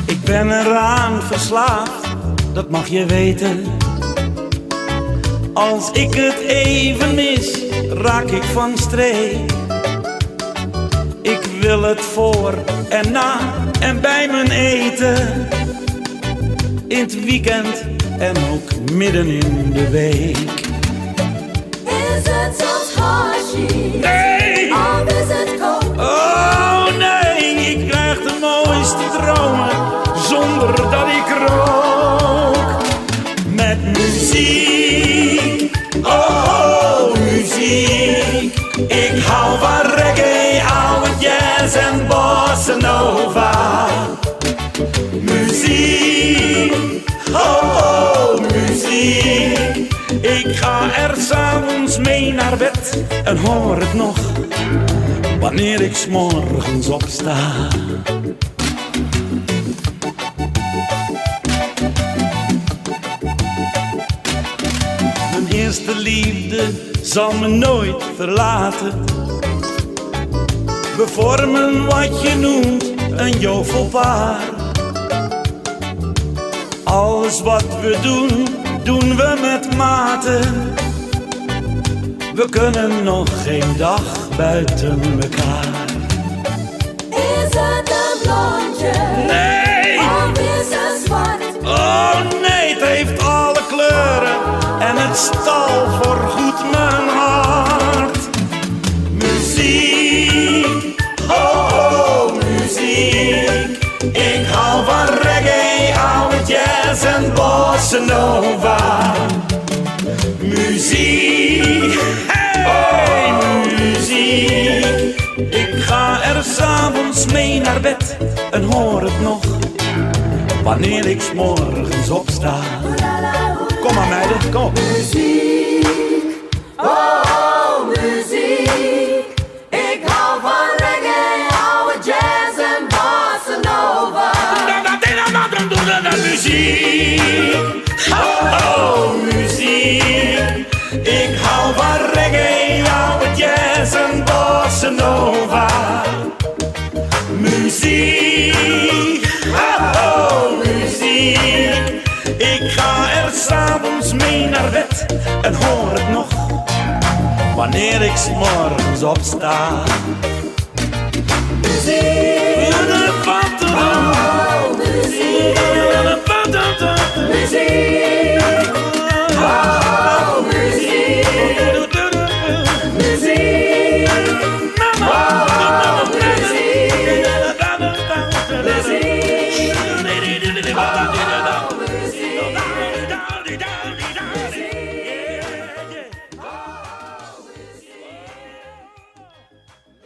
Ik ben eraan verslaafd, dat mag je weten. Als ik het even mis, raak ik van streek. Ik wil het voor en na en bij mijn eten. In het weekend en ook midden in de week. Is het soms hashi? Nee! Of is het coke? Oh nee, ik krijg de mooiste dromen zonder dat ik rook. Met muziek, oh muziek. Ik hou van reggae, oude jazz en bossa nova. Muziek, oh muziek. Ik ga er 's avonds mee naar bed en hoor het nog wanneer ik 's morgens opsta. Mijn eerste liefde zal me nooit verlaten. We vormen wat je noemt een jovelpaar. Alles wat we doen, doen we met mate. We kunnen nog geen dag buiten elkaar. Is het een blondje? Nee! Of is het zwart? Oh nee, het heeft alle kleuren en het stal voorgoed mijn hart. Muziek, oh muziek. Ik hou van reggae, oude jazz en bossa nova. Muziek, hey muziek. Ik ga er 's avonds mee naar bed en hoor het nog wanneer ik 's morgens opsta. Kom maar meiden, kom op. Muziek, oh muziek. Ik hou van reggae, oude jazz en bossa nova. Muziek, oh muziek. Ik hou van reggae, oude jazz en bossa nova. Muziek, oh muziek. Ik ga er 's avonds mee naar bed en hoor het nog wanneer ik 's morgens opsta. Muziek, De